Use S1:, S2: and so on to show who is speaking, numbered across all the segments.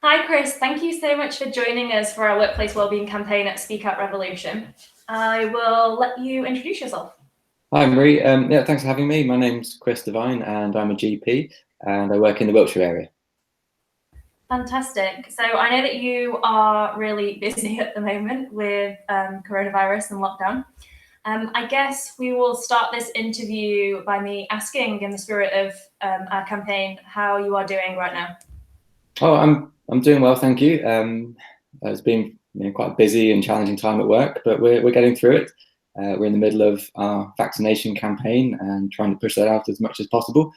S1: Hi, Chris. Thank you so much for joining us for our workplace wellbeing campaign at Speak Out Revolution. I will let you introduce yourself.
S2: Hi, Marie. Yeah, thanks for having me. My name's Chris Devine, and I'm a GP, and I work in the Wiltshire area.
S1: Fantastic. So I know that you are really busy at the moment with coronavirus and lockdown. I guess we will start this interview by me asking, in the spirit of our campaign, how you are doing right now.
S2: Oh, I'm doing well, thank you. It's been quite a busy and challenging time at work, but we're getting through it. We're in the middle of our vaccination campaign and trying to push that out as much as possible.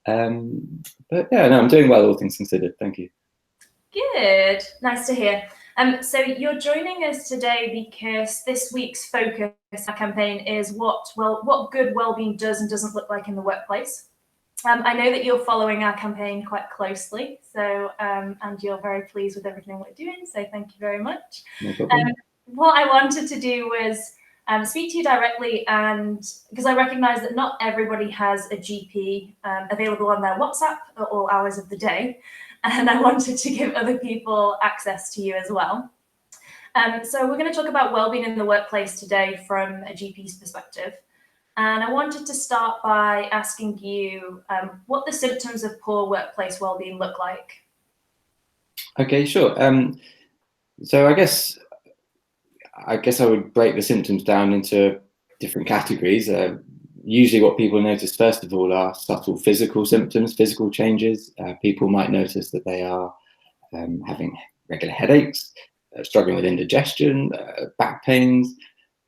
S2: But yeah, no, I'm doing well, all things considered. Thank you.
S1: Good. Nice to hear. So you're joining us today because this week's focus, our campaign, is what good wellbeing does and doesn't look like in the workplace. I know that you're following our campaign quite closely, so and you're very pleased with everything we're doing. So thank you very much.
S2: No problem.
S1: What I wanted to do was speak to you directly, and because I recognise that not everybody has a GP available on their WhatsApp at all hours of the day, and I wanted to give other people access to you as well. So we're going to talk about wellbeing in the workplace today from a GP's perspective. And I wanted to start by asking you what the symptoms of poor workplace wellbeing look like.
S2: Okay, sure. So I guess I would break the symptoms down into different categories. Usually what people notice first of all are subtle physical symptoms, physical changes. People might notice that they are having regular headaches, struggling with indigestion, back pains,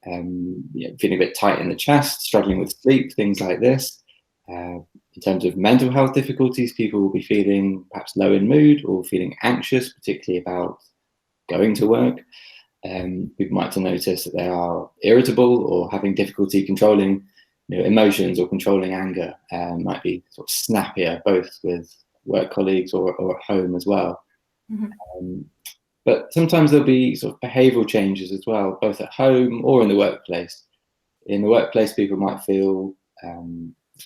S2: feeling a bit tight in the chest, struggling with sleep, things like this. In terms of mental health difficulties, people will be feeling perhaps low in mood or feeling anxious, particularly about going to work. People might notice that they are irritable or having difficulty controlling emotions or controlling anger. Might be sort of snappier, both with work colleagues or at home as well. Mm-hmm. But sometimes there'll be sort of behavioural changes as well, both at home or in the workplace. In the workplace, people might feel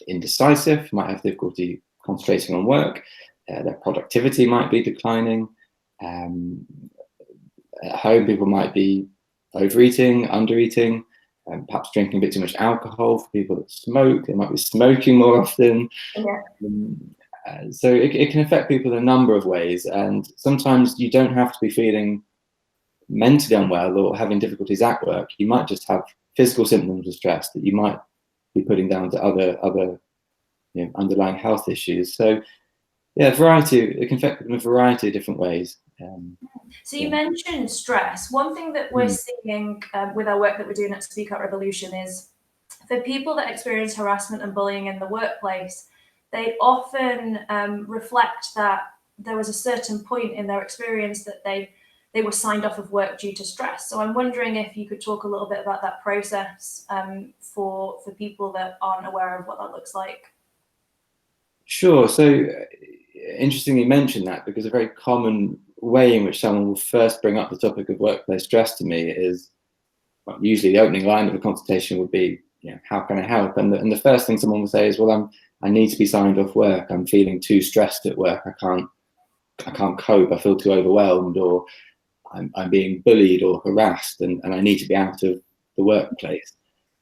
S2: indecisive, might have difficulty concentrating on work. Their productivity might be declining. At home, people might be overeating, undereating, perhaps drinking a bit too much alcohol. For people that smoke, they might be smoking more often. Yeah. So it can affect people in a number of ways, and sometimes you don't have to be feeling mentally unwell or having difficulties at work. You might just have physical symptoms of stress that you might be putting down to other underlying health issues. So yeah, it can affect them in a variety of different ways.
S1: So you mentioned stress. One thing that we're seeing with our work that we're doing at Speak Out Revolution is for people that experience harassment and bullying in the workplace, they often reflect that there was a certain point in their experience that they were signed off of work due to stress. So I'm wondering if you could talk a little bit about that process for people that aren't aware of what that looks like.
S2: Sure. So interestingly, you mentioned that, because a very common way in which someone will first bring up the topic of workplace stress to me is, well, usually the opening line of a consultation would be, how can I help? And the first thing someone will say is, well, I need to be signed off work. I'm feeling too stressed at work. I can't cope. I feel too overwhelmed, or I'm being bullied or harassed, and I need to be out of the workplace.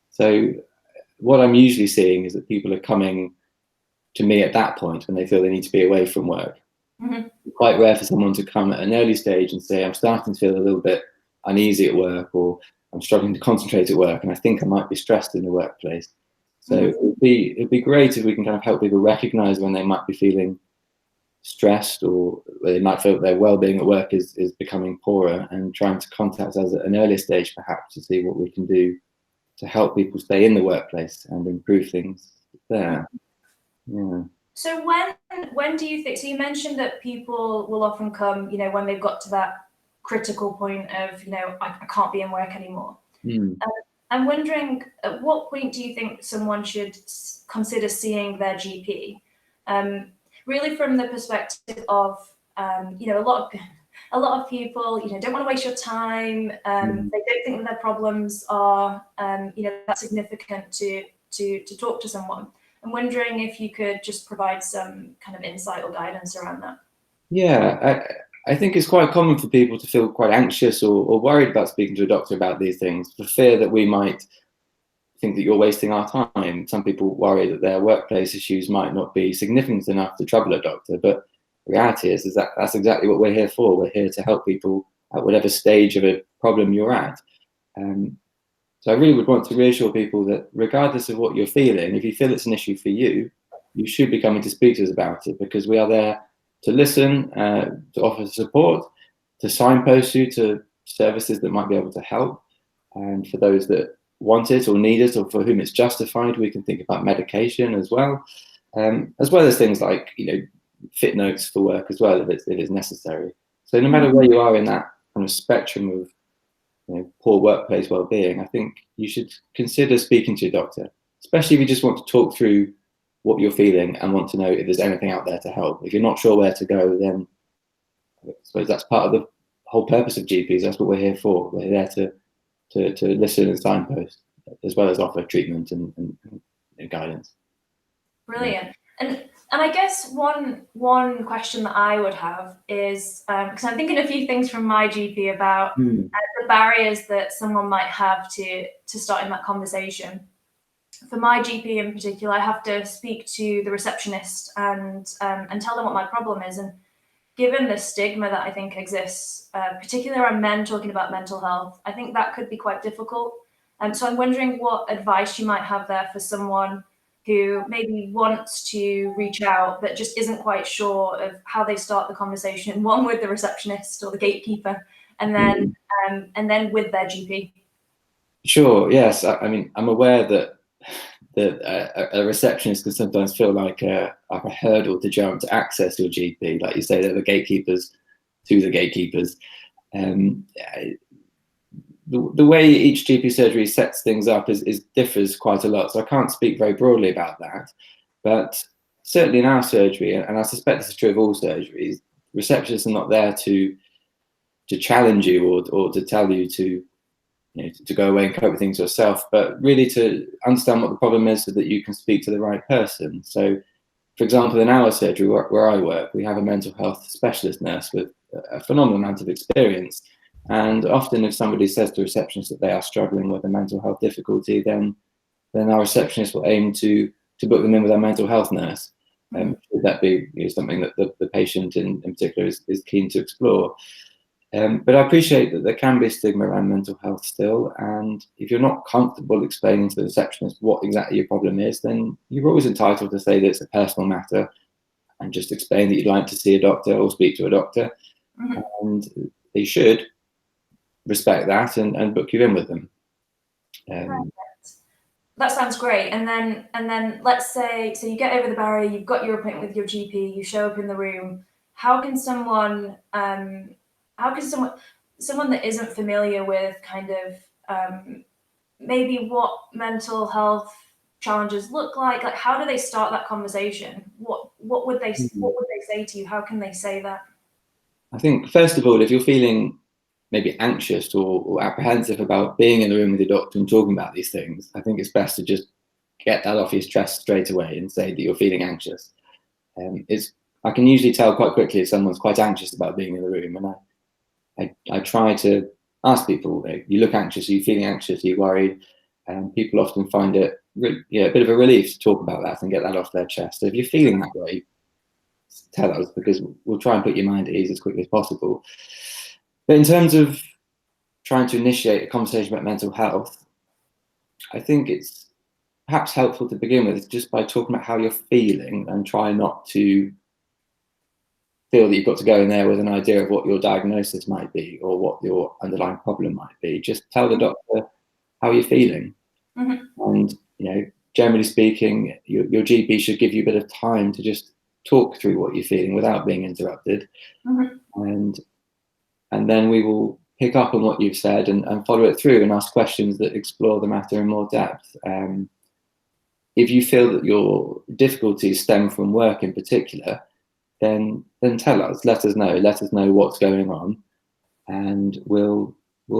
S2: So what I'm usually seeing is that people are coming to me at that point when they feel they need to be away from work. Mm-hmm. It's quite rare for someone to come at an early stage and say, I'm starting to feel a little bit uneasy at work, or I'm struggling to concentrate at work, and I think I might be stressed in the workplace. So it'd be great if we can kind of help people recognize when they might be feeling stressed, or they might feel that their well-being at work is becoming poorer, and trying to contact us at an earlier stage perhaps to see what we can do to help people stay in the workplace and improve things there. Yeah.
S1: So when do you think, so you mentioned that people will often come, when they've got to that critical point of, I can't be in work anymore. I'm wondering, at what point do you think someone should consider seeing their GP? Really from the perspective of, a lot of people, don't want to waste your time. They don't think that their problems are, that significant to talk to someone. I'm wondering if you could just provide some kind of insight or guidance around that.
S2: Yeah, I think it's quite common for people to feel quite anxious or worried about speaking to a doctor about these things, for fear that we might think that you're wasting our time. Some people worry that their workplace issues might not be significant enough to trouble a doctor, but the reality is that that's exactly what we're here for. We're here to help people at whatever stage of a problem you're at. So I really would want to reassure people that regardless of what you're feeling, if you feel it's an issue for you, you should be coming to speak to us about it, because we are there to listen, to offer support, to signpost you to services that might be able to help. And for those that want it or need it, or for whom it's justified, we can think about medication as well as things like, fit notes for work as well, if it is necessary. So no matter where you are in that kind of spectrum of poor workplace well-being, I think you should consider speaking to your doctor, especially if you just want to talk through what you're feeling and want to know if there's anything out there to help. If you're not sure where to go, then I suppose that's part of the whole purpose of GPs. That's what we're here for. We're there to listen and signpost, as well as offer treatment and guidance.
S1: Brilliant. And I guess one question that I would have is, because I'm thinking a few things from my GP about the barriers that someone might have to starting that conversation. For my GP in particular, I have to speak to the receptionist and tell them what my problem is. And given the stigma that I think exists, particularly around men talking about mental health, I think that could be quite difficult. So I'm wondering what advice you might have there for someone who maybe wants to reach out but just isn't quite sure of how they start the conversation, one with the receptionist or the gatekeeper, and then with their GP.
S2: Sure. Yes. I mean, I'm aware that a receptionist can sometimes feel like a hurdle to jump to access your GP. Like you say, they're the gatekeepers to the gatekeepers. The way each GP surgery sets things up differs quite a lot. So I can't speak very broadly about that. But certainly in our surgery, and I suspect this is true of all surgeries, receptionists are not there to challenge you or to tell you to go away and cope with things yourself, but really to understand what the problem is so that you can speak to the right person. So, for example, in our surgery where I work, we have a mental health specialist nurse with a phenomenal amount of experience. And often if somebody says to a receptionist that they are struggling with a mental health difficulty, then our receptionist will aim to book them in with our mental health nurse. Would that be something that the patient in particular is keen to explore? But I appreciate that there can be a stigma around mental health still, and if you're not comfortable explaining to the receptionist what exactly your problem is, then you're always entitled to say that it's a personal matter and just explain that you'd like to see a doctor or speak to a doctor, and they should respect that and book you in with them.
S1: That sounds great. And then let's say, so you get over the barrier, you've got your appointment with your GP, you show up in the room. How can someone that isn't familiar with kind of maybe what mental health challenges look like how do they start that conversation? What would they say to you? How can they say that?
S2: I think first of all, if you're feeling maybe anxious or apprehensive about being in the room with your doctor and talking about these things, I think it's best to just get that off your chest straight away and say that you're feeling anxious. I can usually tell quite quickly if someone's quite anxious about being in the room, and I try to ask people, you look anxious, are you feeling anxious, are you worried? And people often find it a bit of a relief to talk about that and get that off their chest. So if you're feeling that way, tell us, because we'll try and put your mind at ease as quickly as possible. But in terms of trying to initiate a conversation about mental health, I think it's perhaps helpful to begin with just by talking about how you're feeling, and try not to feel that you've got to go in there with an idea of what your diagnosis might be or what your underlying problem might be. Just tell the doctor how you're feeling. And generally speaking, your GP should give you a bit of time to just talk through what you're feeling without being interrupted. And then we will pick up on what you've said and follow it through and ask questions that explore the matter in more depth. If you feel that your difficulties stem from work in particular, then tell us, let us know what's going on, and we'll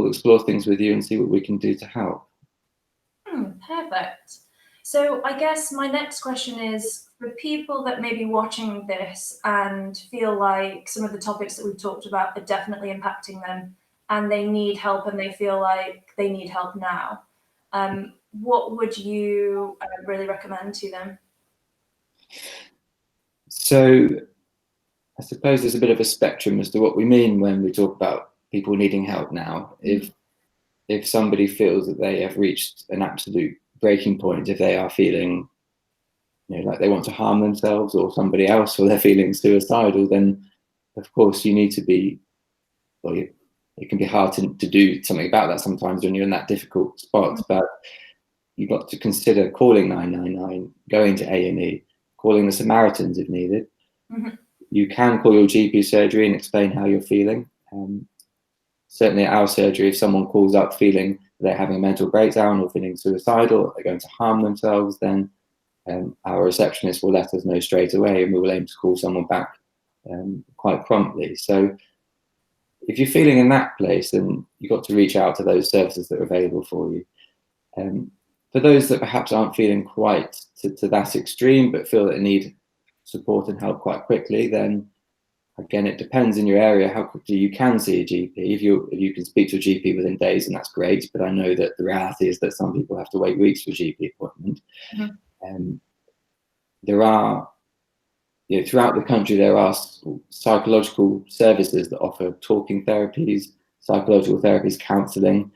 S2: explore things with you and see what we can do to help.
S1: Perfect. So I guess my next question is, for people that may be watching this and feel like some of the topics that we've talked about are definitely impacting them and they need help and they feel like they need help now, what would you really recommend to them?
S2: So I suppose there's a bit of a spectrum as to what we mean when we talk about people needing help now. If somebody feels that they have reached an absolute breaking point, if they are feeling, like they want to harm themselves or somebody else, or they're feeling suicidal, then of course you need to be, well, it can be hard to do something about that sometimes when you're in that difficult spot, but you've got to consider calling 999, going to A&E, calling the Samaritans if needed. You can call your GP surgery and explain how you're feeling. Certainly at our surgery, if someone calls up feeling they're having a mental breakdown or feeling suicidal, or they're going to harm themselves, then our receptionist will let us know straight away, and we will aim to call someone back quite promptly. So if you're feeling in that place, then you've got to reach out to those services that are available for you. For those that perhaps aren't feeling quite to that extreme, but feel that they need support and help quite quickly, then again, it depends in your area how quickly you can see a GP. If you can speak to a GP within days, and that's great, but I know that the reality is that some people have to wait weeks for a GP appointment. There are, throughout the country, there are psychological services that offer talking therapies, psychological therapies, counselling,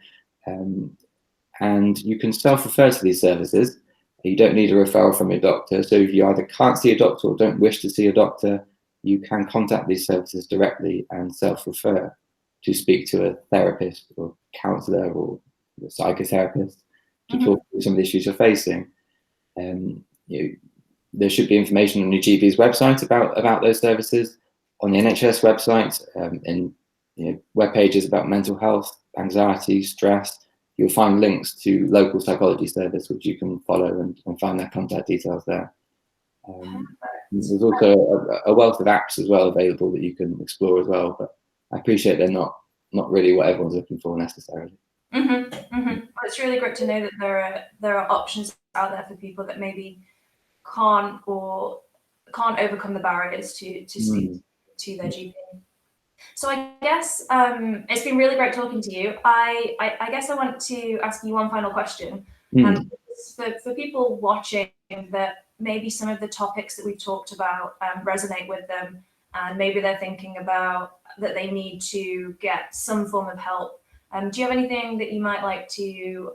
S2: and you can self-refer to these services. You don't need a referral from a doctor. So if you either can't see a doctor or don't wish to see a doctor, you can contact these services directly and self-refer to speak to a therapist or counsellor or a psychotherapist to talk through some of the issues you're facing. There should be information on your GP's website about those services, on the NHS website, in web pages about mental health, anxiety, stress. You'll find links to local psychology service, which you can follow and find their contact details there. There's also a wealth of apps as well available that you can explore as well, but I appreciate they're not really what everyone's looking for necessarily.
S1: It's really great to know that there are options out there for people that maybe can't overcome the barriers to speak to their GP. So I guess it's been really great talking to you. I guess I want to ask you one final question. For people watching that maybe some of the topics that we've talked about resonate with them, and maybe they're thinking about that they need to get some form of help. Do you have anything that you might like to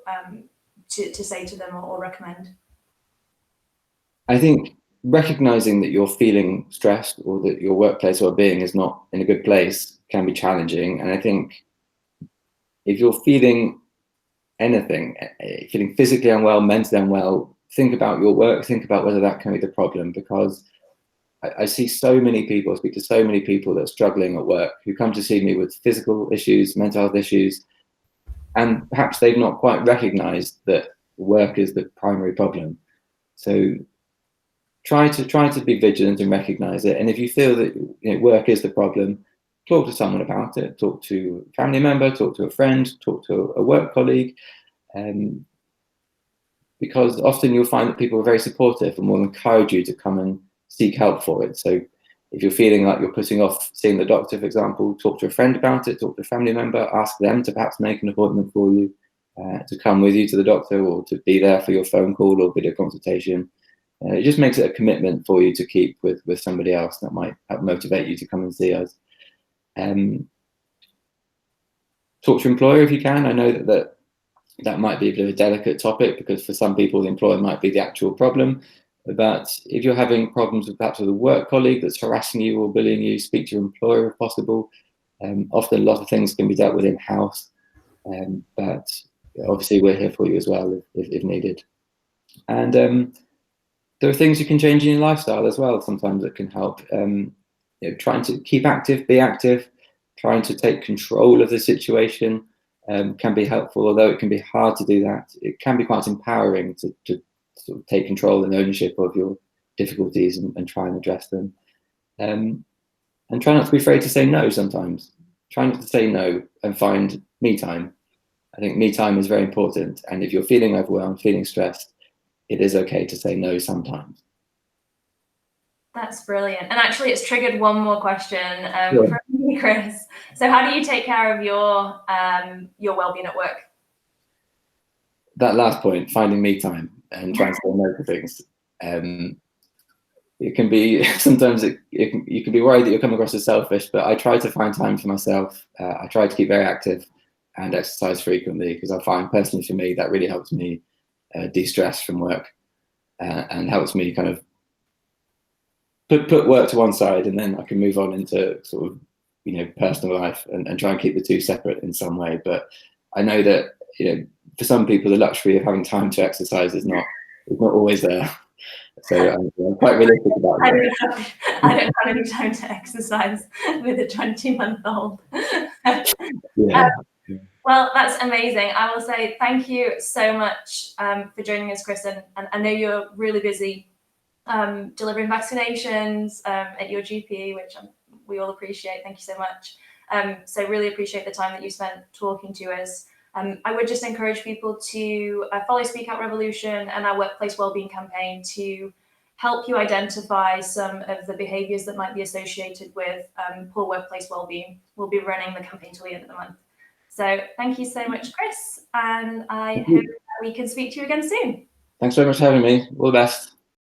S1: say to them or recommend?
S2: I think recognizing that you're feeling stressed or that your workplace well-being is not in a good place can be challenging. And I think if you're feeling anything, feeling physically unwell, mentally unwell, think about your work, think about whether that can be the problem, because I see so many people, I speak to so many people that are struggling at work who come to see me with physical issues, mental health issues, and perhaps they've not quite recognized that work is the primary problem. So try to be vigilant and recognize it. And if you feel that work is the problem, talk to someone about it. Talk to a family member, talk to a friend, talk to a work colleague, because often you'll find that people are very supportive and will encourage you to come and seek help for it. So if you're feeling like you're putting off seeing the doctor, for example, talk to a friend about it, talk to a family member, ask them to perhaps make an appointment for you to come with you to the doctor or to be there for your phone call or video consultation. It just makes it a commitment for you to keep with somebody else that might help motivate you to come and see us. Talk to your employer if you can. I know that might be a bit of a delicate topic because for some people the employer might be the actual problem. But if you're having problems with perhaps with a work colleague that's harassing you or bullying you, speak to your employer if possible. Often a lot of things can be dealt with in-house, but obviously we're here for you as well if needed. And there are things you can change in your lifestyle as well sometimes that can help. Trying to keep active, be active, trying to take control of the situation can be helpful, although it can be hard to do that. It can be quite empowering to sort of take control and ownership of your difficulties and try and address them. And try not to be afraid to say no sometimes. Try not to say no and find me time. I think me time is very important. And if you're feeling overwhelmed, feeling stressed, it is okay to say no sometimes.
S1: That's brilliant. And actually, it's triggered one more question
S2: Sure.
S1: from me, Chris. So how do you take care of your well-being at work?
S2: That last point, finding me time and trying to say no to things. It can be, sometimes you can be worried that you'll come across as selfish, but I try to find time for myself. I try to keep very active and exercise frequently, because I find personally for me that really helps me de-stress from work and helps me kind of put work to one side, and then I can move on into sort of, personal life and try and keep the two separate in some way. But I know that, for some people, the luxury of having time to exercise is not always there. So I'm quite realistic about that.
S1: I don't have any time to exercise with a 20-month-old.
S2: Yeah.
S1: Well, that's amazing. I will say thank you so much for joining us, Chris. And I know you're really busy delivering vaccinations at your GP, which we all appreciate. Thank you so much. So really appreciate the time that you spent talking to us. I would just encourage people to follow Speak Out Revolution and our workplace wellbeing campaign to help you identify some of the behaviours that might be associated with poor workplace wellbeing. We'll be running the campaign till the end of the month. So thank you so much, Chris, and I hope that we can speak to you again soon.
S2: Thanks very much for having me. All the best.